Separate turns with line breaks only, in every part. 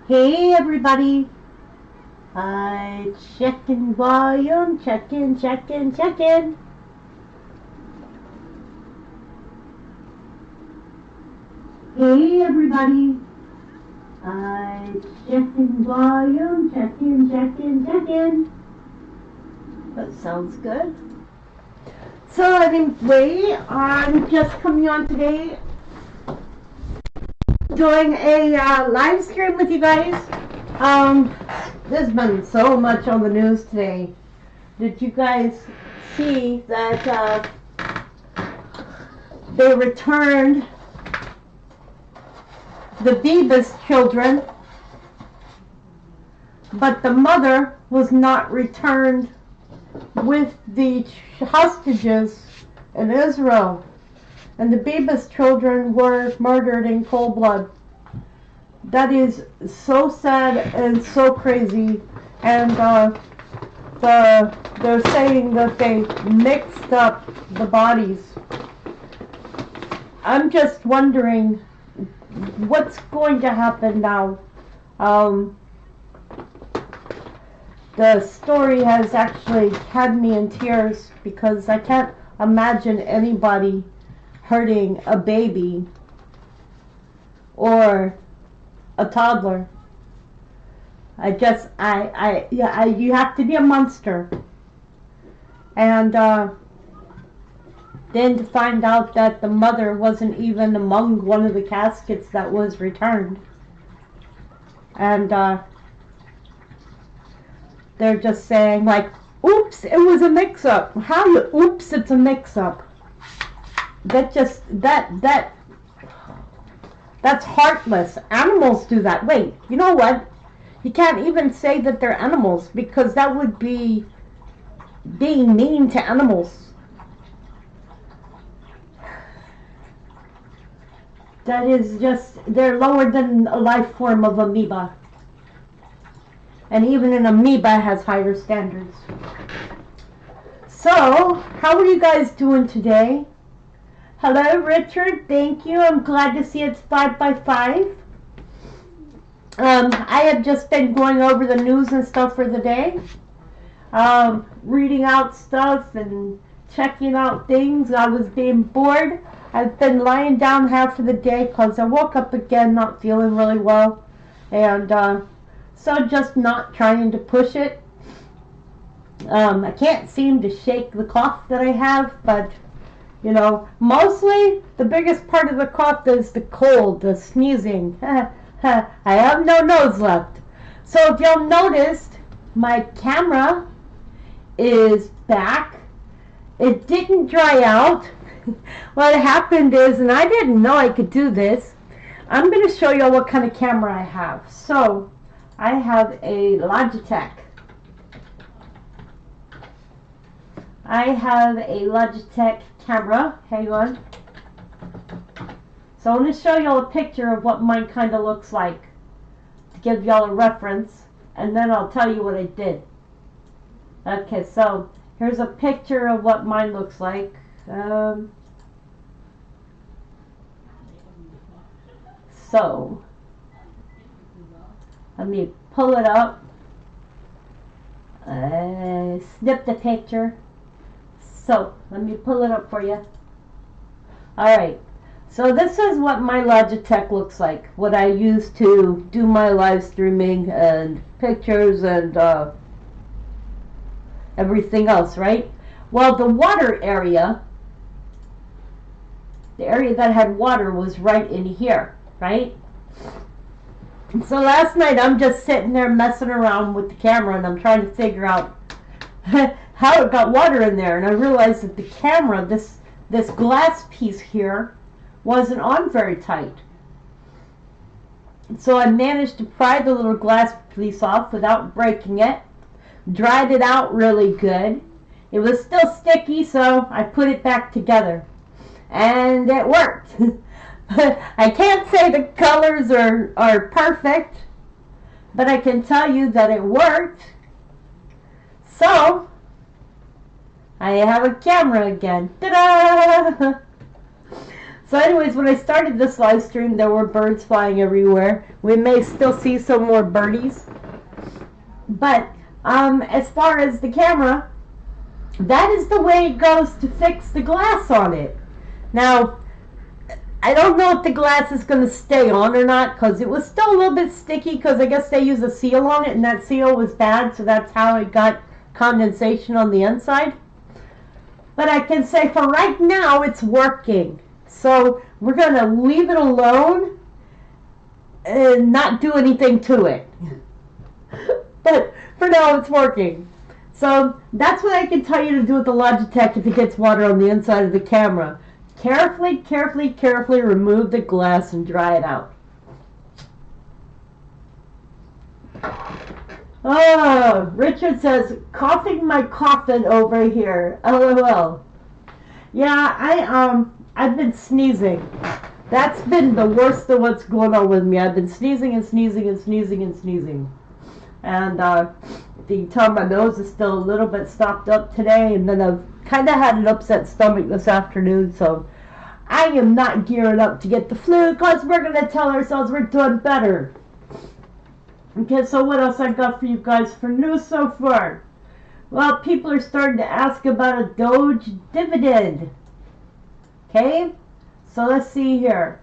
Hey everybody, checking volume, checking. Hey everybody, checking volume, checking. That sounds good. So anyway, I'm just coming on today, doing a live stream with you guys. There's been so much on the news today. Did you guys see that they returned the Bebas children, but the mother was not returned with the hostages in Israel, and the Bebas children were murdered in cold blood. That is so sad and so crazy, and they're saying that they mixed up the bodies. I'm just wondering what's going to happen now. The story has actually had me in tears because I can't imagine anybody hurting a baby or a toddler. You have to be a monster. And then to find out that the mother wasn't even among one of the caskets that was returned. And they're just saying like, oops, it was a mix-up. How you, oops, it's a mix-up. That's heartless. Animals do that. Wait, you know what? You can't even say that they're animals because that would be being mean to animals. That is just, they're lower than a life form of amoeba. And even an amoeba has higher standards. So, how are you guys doing today? Hello, Richard. Thank you. I'm glad to see it's 5 by 5. I have just been going over the news and stuff for the day. Reading out stuff and checking out things. I was being bored. I've been lying down half of the day because I woke up again not feeling really well. And so just not trying to push it. I can't seem to shake the cough that I have, but you know, mostly the biggest part of the cough is the cold, the sneezing. I have no nose left. So if y'all noticed, my camera is back. It didn't dry out. What happened is, and I didn't know I could do this, I'm going to show y'all what kind of camera I have. So I have a Logitech. I have a Logitech camera. Hang on. So I'm going to show y'all a picture of what mine kind of looks like to give y'all a reference, and then I'll tell you what I did. Okay, so here's a picture of what mine looks like. So let me pull it up. Snip the picture. So let me pull it up for you. Alright, so this is what my Logitech looks like. What I use to do my live streaming and pictures and everything else, right? Well, the water area, the area that had water was right in here, right? And so last night I'm just sitting there messing around with the camera and I'm trying to figure out how it got water in there, and I realized that the camera, this glass piece here, wasn't on very tight. So I managed to pry the little glass piece off without breaking it, dried it out really good. It was still sticky, so I put it back together, and it worked. I can't say the colors are perfect, but I can tell you that it worked. So I have a camera again. Ta-da! So anyways, when I started this live stream, there were birds flying everywhere. We may still see some more birdies. But as far as the camera, that is the way it goes to fix the glass on it. Now, I don't know if the glass is going to stay on or not, because it was still a little bit sticky, because I guess they used a seal on it, and that seal was bad, so that's how it got condensation on the inside. But I can say for right now, it's working. So we're going to leave it alone and not do anything to it. But for now, it's working. So that's what I can tell you to do with the Logitech if it gets water on the inside of the camera. Carefully, carefully, carefully remove the glass and dry it out. Oh, Richard says, coughing my coffin over here. LOL. Yeah, I've been sneezing. That's been the worst of what's going on with me. I've been sneezing and sneezing and sneezing and sneezing. And the top of my nose is still a little bit stopped up today, and then I've kind of had an upset stomach this afternoon, so I am not gearing up to get the flu, because we're going to tell ourselves we're doing better. Okay, so what else I got for you guys for news so far? Well, people are starting to ask about a Doge dividend. Okay, so let's see here.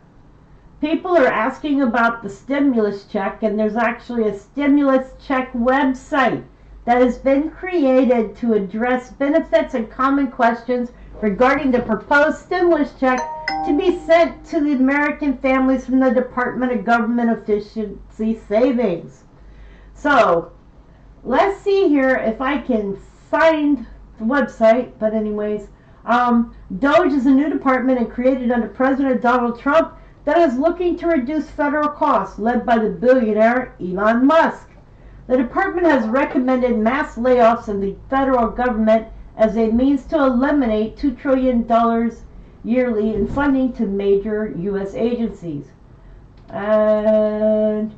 People are asking about the stimulus check, and there's actually a stimulus check website that has been created to address benefits and common questions regarding the proposed stimulus check to be sent to the American families from the Department of Government Efficiency Savings. So, let's see here if I can find the website, but anyways, Doge is a new department and created under President Donald Trump that is looking to reduce federal costs, led by the billionaire Elon Musk. The department has recommended mass layoffs in the federal government as a means to eliminate $2 trillion yearly in funding to major U.S. agencies. And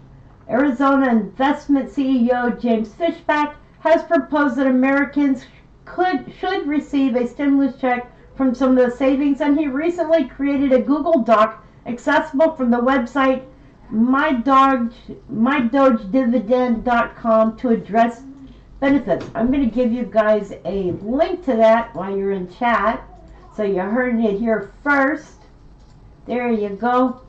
Arizona investment CEO James Fishback has proposed that Americans should receive a stimulus check from some of the savings, and he recently created a Google Doc accessible from the website mydogedividend.com to address benefits. I'm going to give you guys a link to that while you're in chat. So you heard it here first. There you go.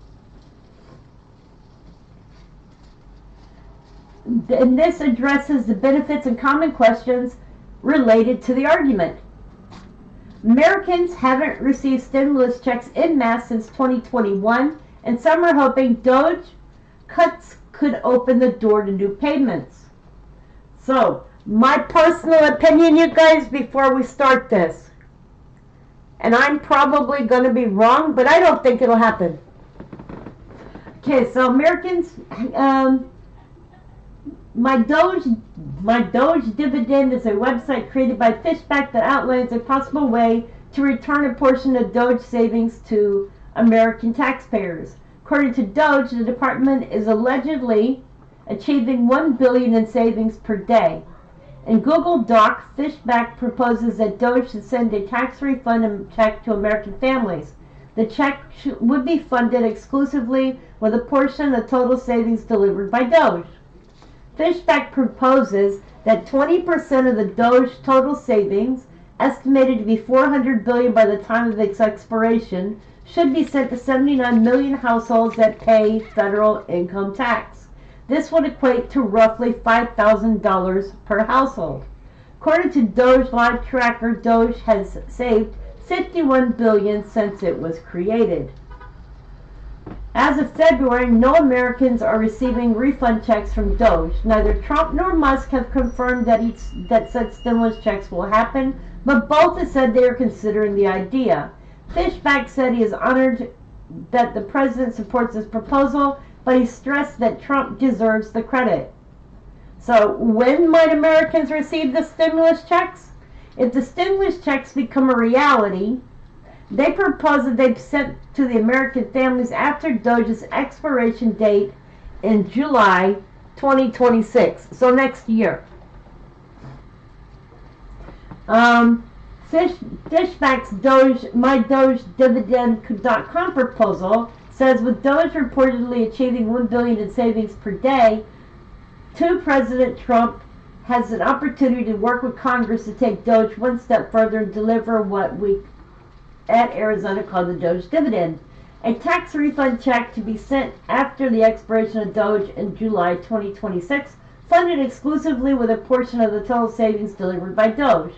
And this addresses the benefits and common questions related to the argument. Americans haven't received stimulus checks en masse since 2021, and some are hoping Doge cuts could open the door to new payments. So, my personal opinion, you guys, before we start this, and I'm probably going to be wrong, but I don't think it'll happen. Okay, so Americans, My Doge Dividend is a website created by Fishback that outlines a possible way to return a portion of Doge savings to American taxpayers. According to Doge, the department is allegedly achieving $1 billion in savings per day. In Google Doc, Fishback proposes that Doge should send a tax refund check to American families. The check would be funded exclusively with a portion of total savings delivered by Doge. Fishback proposes that 20% of the Doge total savings, estimated to be $400 billion by the time of its expiration, should be sent to 79 million households that pay federal income tax. This would equate to roughly $5,000 per household. According to Doge Live Tracker, Doge has saved $51 billion since it was created. As of February, no Americans are receiving refund checks from Doge. Neither Trump nor Musk have confirmed that such stimulus checks will happen, but both have said they are considering the idea. Fishback said he is honored that the president supports this proposal, but he stressed that Trump deserves the credit. So, when might Americans receive the stimulus checks? If the stimulus checks become a reality, they propose that they've sent to the American families after Doge's expiration date in July 2026, so next year. Fishback's My Doge Dividend.com proposal says with Doge reportedly achieving $1 billion in savings per day, President Trump has an opportunity to work with Congress to take Doge one step further and deliver what we at Arizona call the Doge dividend, a tax refund check to be sent after the expiration of Doge in July 2026, funded exclusively with a portion of the total savings delivered by Doge.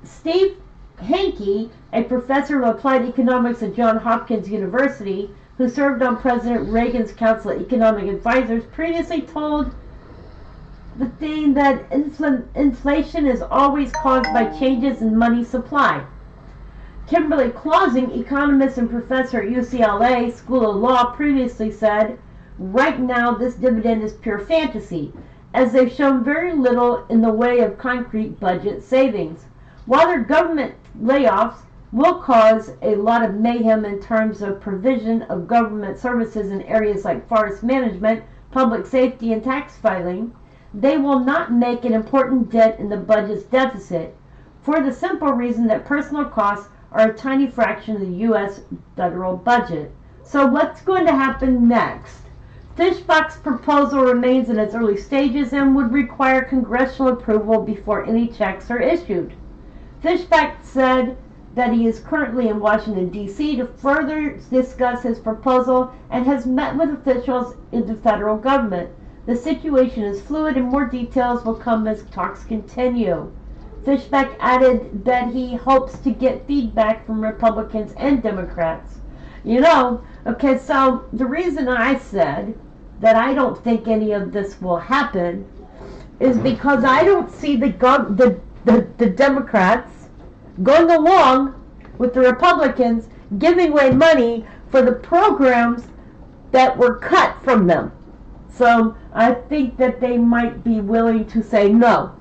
Steve Hanke, a professor of applied economics at Johns Hopkins University, who served on President Reagan's Council of Economic Advisors, previously told the thing that inflation is always caused by changes in money supply. Kimberly Clausing, economist and professor at UCLA School of Law, previously said, right now this dividend is pure fantasy, as they've shown very little in the way of concrete budget savings. While their government layoffs will cause a lot of mayhem in terms of provision of government services in areas like forest management, public safety, and tax filing, they will not make an important dent in the budget's deficit, for the simple reason that personal costs are a tiny fraction of the U.S. federal budget. So what's going to happen next? Fishback's proposal remains in its early stages and would require congressional approval before any checks are issued. Fishback said that he is currently in Washington, D.C. to further discuss his proposal and has met with officials in the federal government. The situation is fluid and more details will come as talks continue. Fishback added that he hopes to get feedback from Republicans and Democrats. Okay, so the reason I said that I don't think any of this will happen is because I don't see the Democrats going along with the Republicans giving away money for the programs that were cut from them. So I think that they might be willing to say no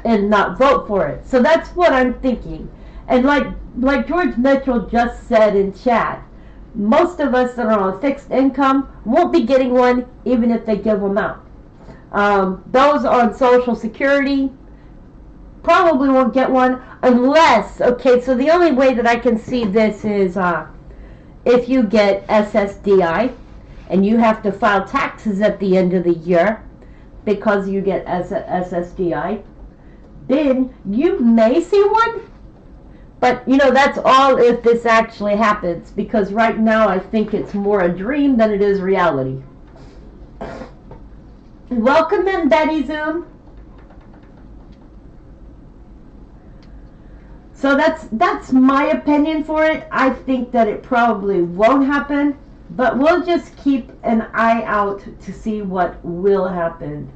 and not vote for it. So that's what I'm thinking. And like George Mitchell just said in chat, most of us that are on a fixed income won't be getting one even if they give them out. Those on Social Security probably won't get one unless, okay, so the only way that I can see this is if you get SSDI and you have to file taxes at the end of the year because you get SSDI, then you may see one. But, that's all if this actually happens, because right now I think it's more a dream than it is reality. Welcome in, Betty Zoom. So that's my opinion for it. I think that it probably won't happen, but we'll just keep an eye out to see what will happen.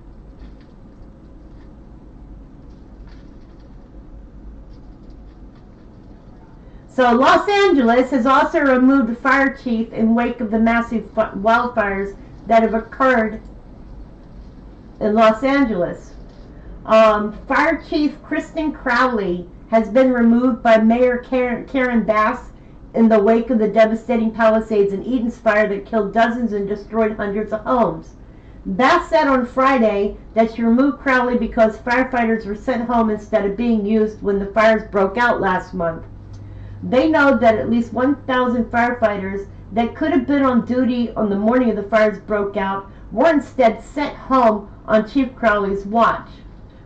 So Los Angeles has also removed the fire chief in wake of the massive wildfires that have occurred in Los Angeles. Fire Chief Kristen Crowley has been removed by Mayor Karen Bass in the wake of the devastating Palisades and Edens fire that killed dozens and destroyed hundreds of homes. Bass said on Friday that she removed Crowley because firefighters were sent home instead of being used when the fires broke out last month. They know that at least 1,000 firefighters that could have been on duty on the morning of the fires broke out were instead sent home on Chief Crowley's watch.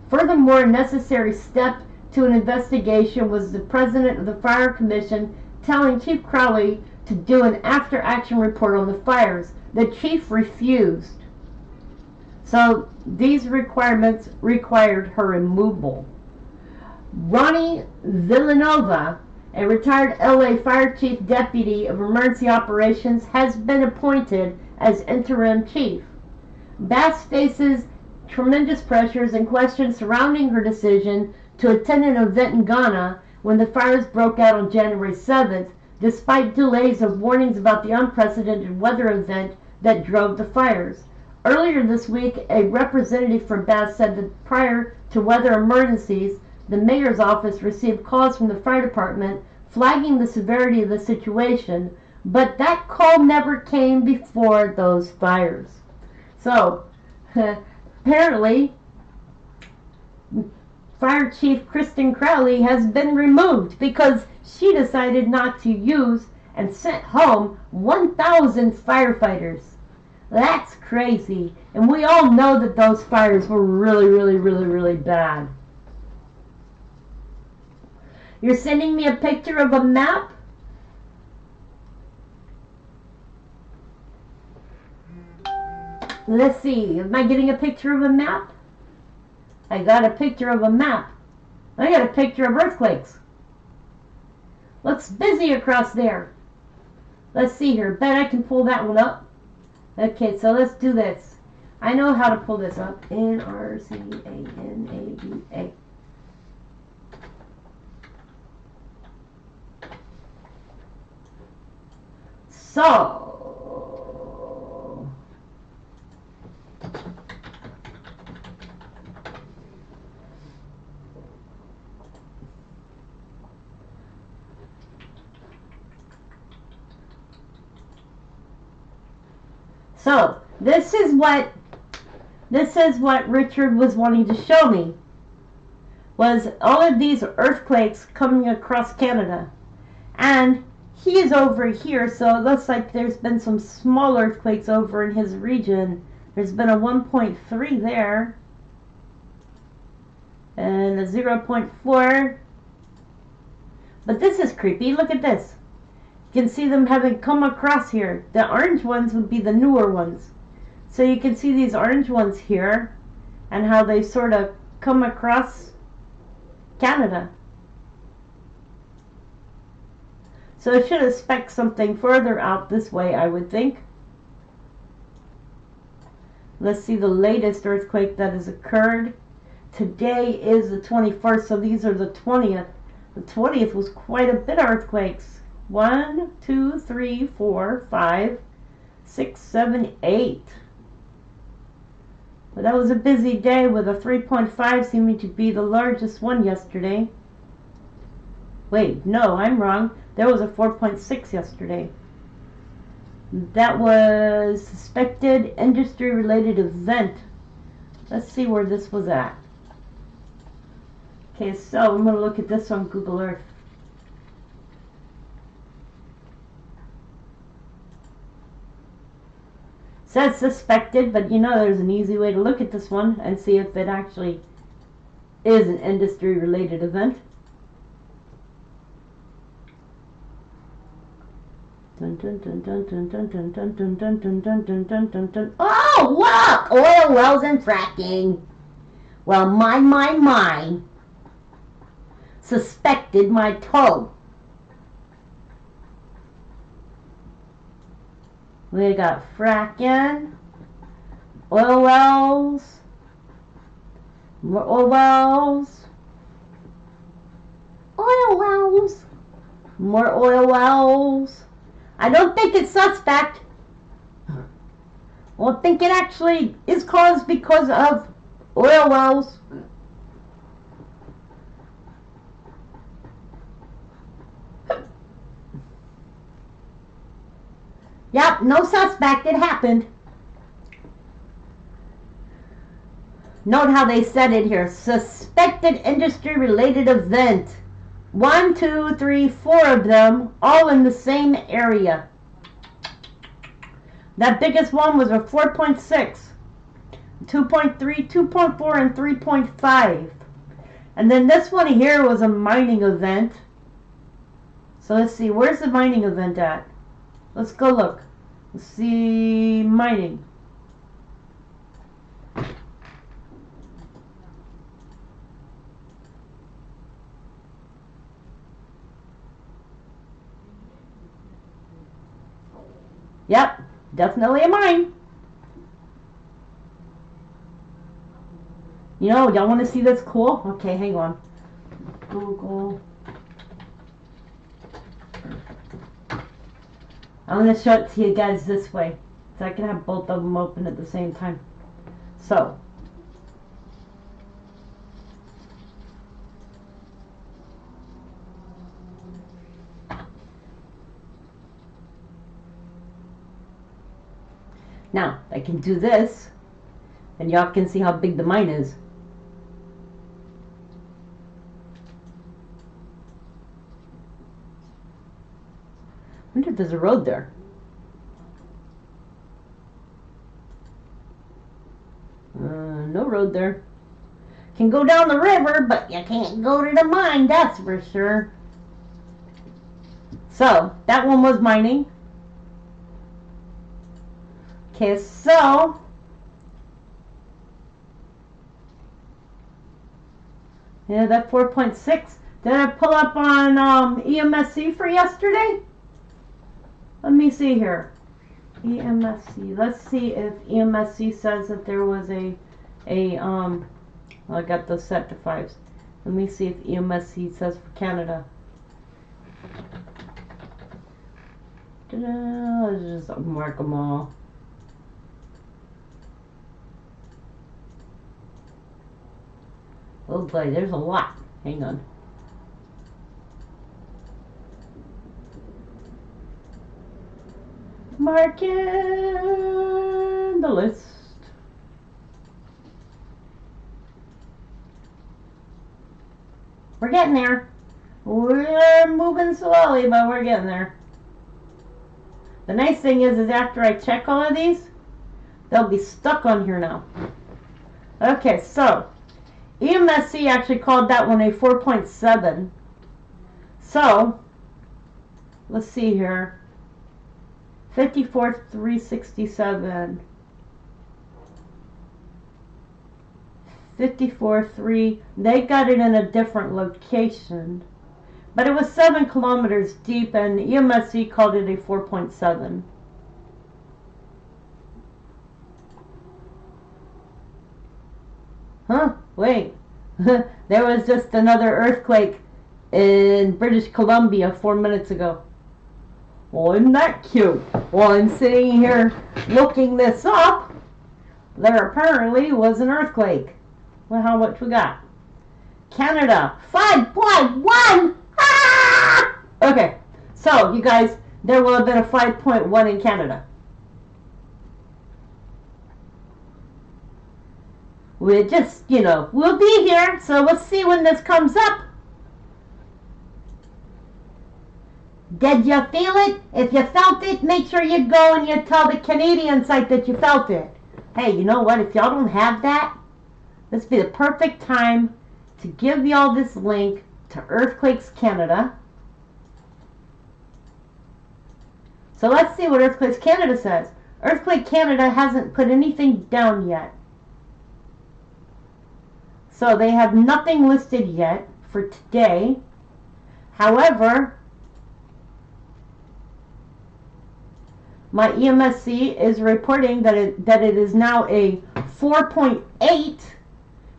Furthermore, a necessary step to an investigation was the president of the Fire Commission telling Chief Crowley to do an after-action report on the fires. The chief refused. So these requirements required her removal. Ronnie Villanova, a retired LA Fire Chief Deputy of Emergency Operations, has been appointed as interim chief. Bass faces tremendous pressures and questions surrounding her decision to attend an event in Ghana when the fires broke out on January 7th, despite delays of warnings about the unprecedented weather event that drove the fires. Earlier this week, a representative from Bass said that prior to weather emergencies, the mayor's office received calls from the fire department flagging the severity of the situation, but that call never came before those fires. So, apparently, Fire Chief Kristen Crowley has been removed because she decided not to use and sent home 1,000 firefighters. That's crazy. And we all know that those fires were really, really, really, really bad. You're sending me a picture of a map? Let's see. Am I getting a picture of a map? I got a picture of a map. I got a picture of earthquakes. Looks busy across there. Let's see here. Bet I can pull that one up. Okay, so let's do this. I know how to pull this up. NRCANAVA. So this is what Richard was wanting to show me, was all of these earthquakes coming across Canada. And he is over here, so it looks like there's been some small earthquakes over in his region. There's been a 1.3 there, and a 0.4. But this is creepy. Look at this. You can see them having come across here. The orange ones would be the newer ones. So you can see these orange ones here, and how they sort of come across Canada. So it should expect something further out this way, I would think. Let's see the latest earthquake that has occurred. Today is the 21st, so these are the 20th. The 20th was quite a bit of earthquakes. 1, 2, 3, 4, 5, 6, 7, 8. But that was a busy day with a 3.5 seeming to be the largest one yesterday. Wait, no, I'm wrong. There was a 4.6 yesterday. That was suspected industry-related event. Let's see where this was at. Okay, so I'm going to look at this on Google Earth. Says suspected, but you know there's an easy way to look at this one and see if it actually is an industry-related event. Oh, look! Oil wells and fracking. Well, my. Suspected my toe. We got fracking, oil wells, more oil wells, more oil wells. I don't think it's suspect. I think it actually is caused because of oil wells. Yep, no suspect, it happened. Note how they said it here. Suspected industry-related event. 1, 2, 3, 4 of them, all in the same area. That biggest one was a 4.6, 2.3, 2.4, and 3.5. And then this one here was a mining event. So let's see, where's the mining event at? Let's go look. Let's see, mining. Yep, definitely a mine. You know, y'all want to see this cool? Okay, hang on. Google. I'm going to show it to you guys this way, so I can have both of them open at the same time. So, now I can do this, and y'all can see how big the mine is. wonder if there's a road there. No road there. Can go down the river, but you can't go to the mine, that's for sure. So, that one was mining. Okay, so yeah, that 4.6. Did I pull up on EMSC for yesterday? Let me see here. EMSC. Let's see if EMSC says that there was I got those set to 5s. Let me see if EMSC says for Canada. Let's just mark them all. Oh boy, there's a lot. Hang on. Marking the list. We're getting there. We're moving slowly, but we're getting there. The nice thing is after I check all of these, they'll be stuck on here now. Okay, so EMSC actually called that one a 4.7. So, let's see here. 54,367. 54,3. They got it in a different location. But it was 7 kilometers deep, and EMSC called it a 4.7. Huh? Wait. There was just another earthquake in British Columbia 4 minutes ago. Well, isn't that cute? Well, I'm sitting here looking this up. There apparently was an earthquake. Well, how much we got? Canada, 5.1! Ah! Okay, so you guys, there will have been a 5.1 in Canada. We're just, we'll be here, so we'll see when this comes up. Did you feel it? If you felt it, make sure you go and you tell the Canadian site that you felt it. Hey, you know what? If y'all don't have that, this would be the perfect time to give y'all this link to Earthquakes Canada. So let's see what Earthquakes Canada says. Earthquake Canada hasn't put anything down yet. So they have nothing listed yet for today. However, my EMSC is reporting that it is now a 4.8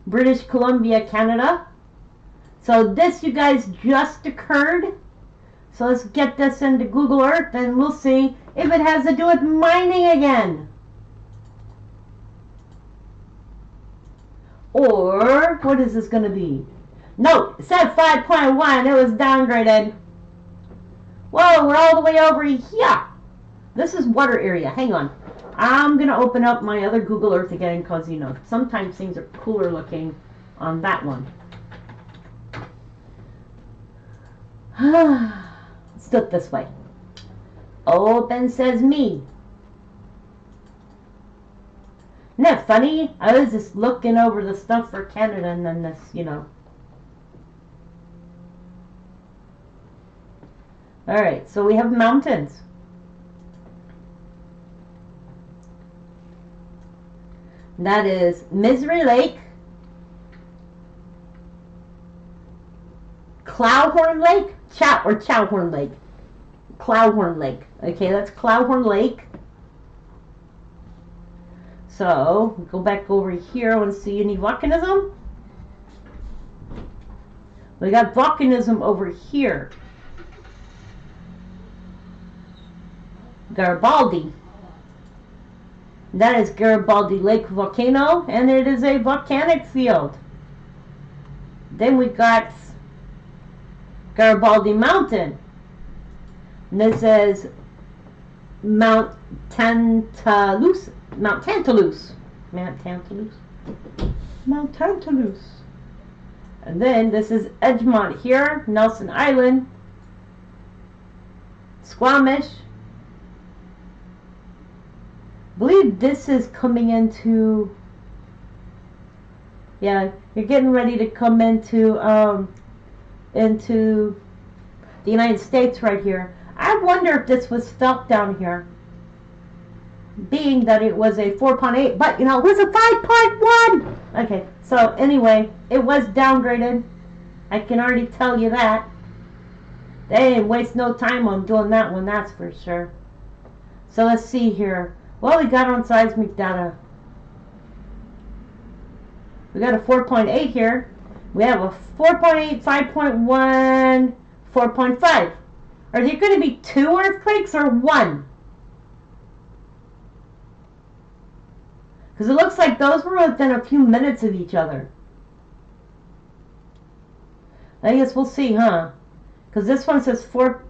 British Columbia, Canada. So this, you guys, just occurred. So let's get this into Google Earth and we'll see if it has to do with mining again. Or, what is this going to be? No, it said 5.1. It was downgraded. Whoa, we're all the way over here. This is water area. Hang on. I'm going to open up my other Google Earth again because, sometimes things are cooler looking on that one. Let's do it this way. Open says me. Isn't that funny? I was just looking over the stuff for Canada and then this, Alright, so we have mountains. That is Misery Lake, Cloudhorn Lake, Chowhorn Lake. Cloudhorn Lake. Okay, that's Cloudhorn Lake. So, go back over here. I want to see any volcanism. We got volcanism over here. Garibaldi. That is Garibaldi Lake volcano, and it is a volcanic field. Then we got Garibaldi Mountain. And this is Mount Tantalus. Mount Tantalus. Mount Tantalus. Mount Tantalus. And then this is Edgemont here, Nelson Island. Squamish. I believe this is coming into, yeah, you're getting ready to come into the United States right here. I wonder if this was felt down here, being that it was a 4.8, but you know, it was a 5.1. Okay, so anyway, it was downgraded. I can already tell you that. They didn't waste no time on doing that one, that's for sure. So let's see here. What we got on seismic data? We got a 4.8 here. We have a 4.8, 5.1, 4.5. Are there going to be 2 earthquakes or 1? Because it looks like those were within a few minutes of each other. I guess we'll see, huh? Because this one says 5.1,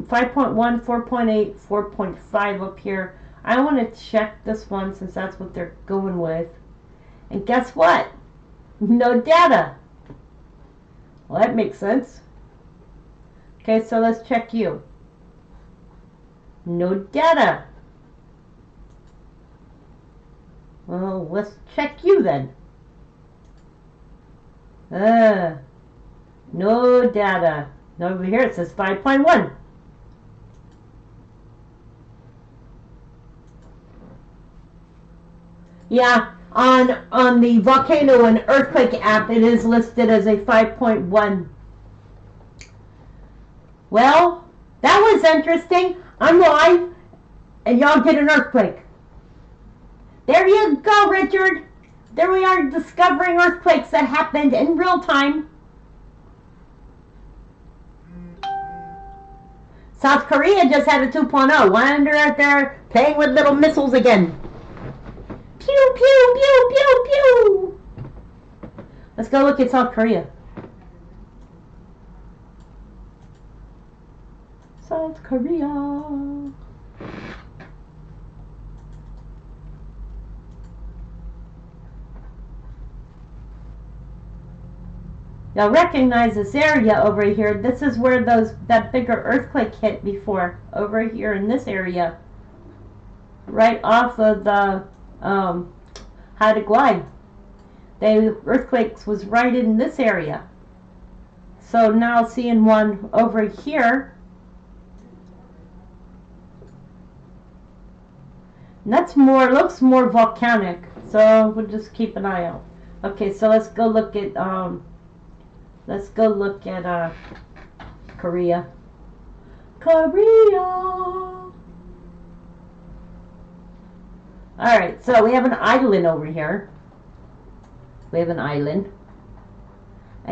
4.8, 4.5 up here. I want to check this one since that's what they're going with. And guess what? No data. Well, that makes sense. Okay, so let's check you. No data. Well, let's check you then. No data. Over here it says 5.1. Yeah, on the volcano and earthquake app, it is listed as a 5.1. Well, that was interesting. I'm live, and y'all get an earthquake. There you go, Richard. There we are discovering earthquakes that happened in real time. South Korea just had a 2.0. Wonder if they're playing with little missiles again. Pew, pew, pew, pew, pew. Let's go look at South Korea. South Korea. You'll recognize this area over here. This is where that bigger earthquake hit before. Over here in this area. Right off of the Haida. The earthquakes was right in this area. So now seeing one over here. And that's more, looks more volcanic. So we'll just keep an eye out. Okay, so let's go look at Korea. Korea. Alright, so we have an island over here. We have an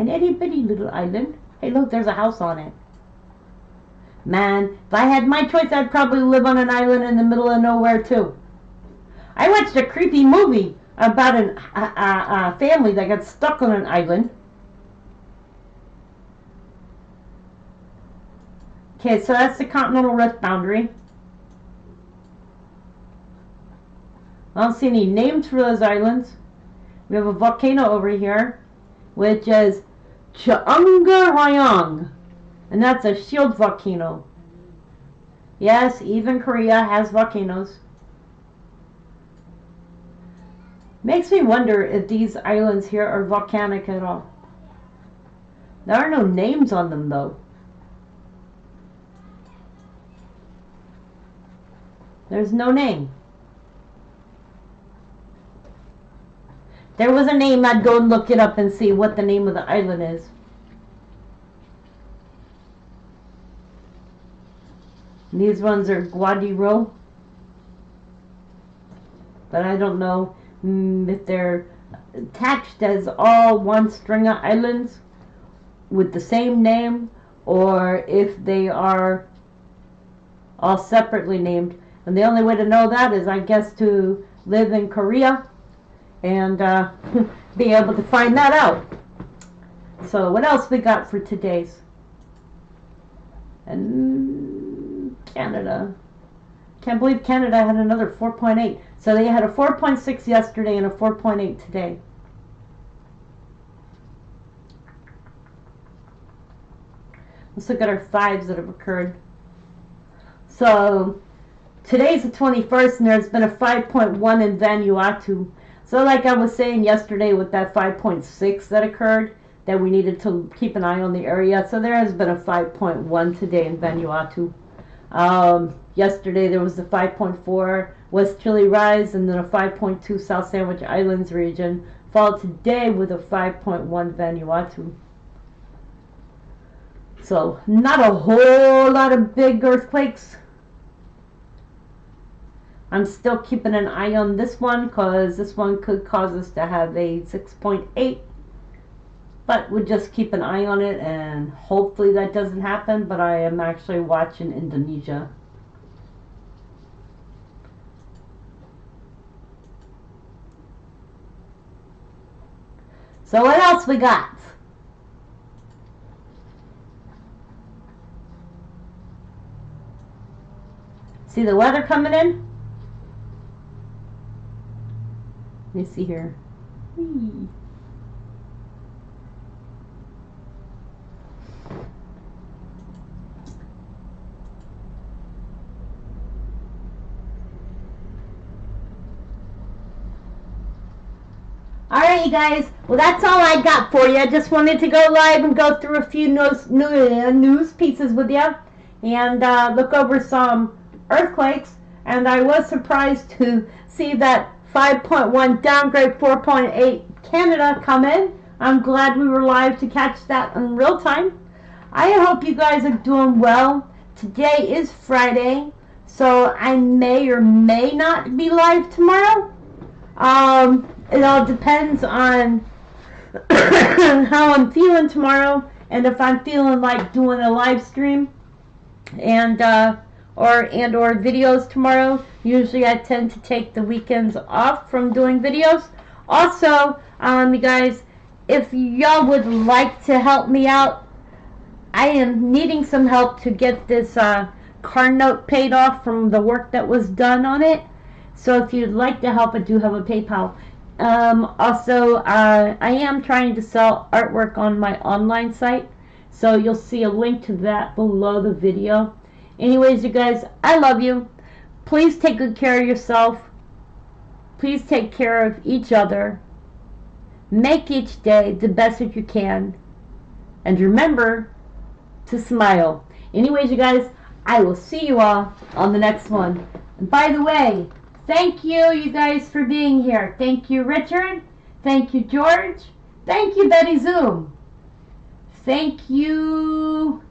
itty bitty little island. Hey, look, there's a house on it. Man, if I had my choice, I'd probably live on an island in the middle of nowhere, too. I watched a creepy movie about a family that got stuck on an island. Okay, so that's the continental rift boundary. I don't see any names for those islands. We have a volcano over here, which is Cheonggyeryong, and that's a shield volcano. Yes, even Korea has volcanoes. Makes me wonder if these islands here are volcanic at all. There are no names on them, though. There's no name. There was a name, I'd go and look it up and see what the name of the island is. These ones are Guadiro. But I don't know if they're attached as all one string of islands with the same name, or if they are all separately named. And the only way to know that is, I guess, to live in Korea and be able to find that out. So what else we got for today's? And Canada. Can't believe Canada had another 4.8. So they had a 4.6 yesterday and a 4.8 today. Let's look at our 5s that have occurred. So today's the 21st, and there's been a 5.1 in Vanuatu. So like I was saying yesterday with that 5.6 that occurred, that we needed to keep an eye on the area. So there has been a 5.1 today in Vanuatu. Yesterday there was the 5.4 West Chile Rise, and then a 5.2 South Sandwich Islands region, followed today with a 5.1 Vanuatu. So not a whole lot of big earthquakes. I'm still keeping an eye on this one because this one could cause us to have a 6.8. But we'll just keep an eye on it, and hopefully that doesn't happen. But I am actually watching Indonesia. So what else we got? See the weather coming in? Let me see here. Whee. Alright, you guys. Well, that's all I got for you. I just wanted to go live and go through a few news pieces with you, and look over some earthquakes. And I was surprised to see that 5.1 downgrade 4.8 Canada come in. I'm glad we were live to catch that in real time. I hope you guys are doing well. Today is Friday, so I may or may not be live tomorrow. It all depends on how I'm feeling tomorrow, and if I'm feeling like doing a live stream and or videos tomorrow. Usually I tend to take the weekends off from doing videos. Also, you guys, if y'all would like to help me out, I am needing some help to get this car note paid off from the work that was done on it. So if you'd like to help, I do have a PayPal. Also, I am trying to sell artwork on my online site, so you'll see a link to that below the video. Anyways, you guys, I love you. Please take good care of yourself. Please take care of each other. Make each day the best that you can. And remember to smile. Anyways, you guys, I will see you all on the next one. And by the way, thank you guys for being here. Thank you, Richard. Thank you, George. Thank you, Betty Zoom. Thank you.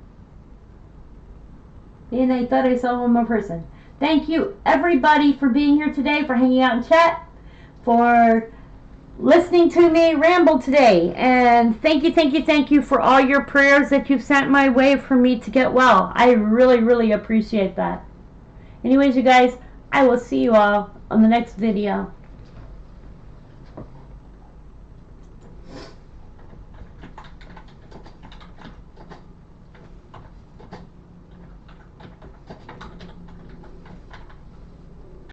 And I thought I saw one more person. Thank you, everybody, for being here today, for hanging out in chat, for listening to me ramble today. And thank you for all your prayers that you've sent my way for me to get well. I really, really appreciate that. Anyways, you guys, I will see you all on the next video.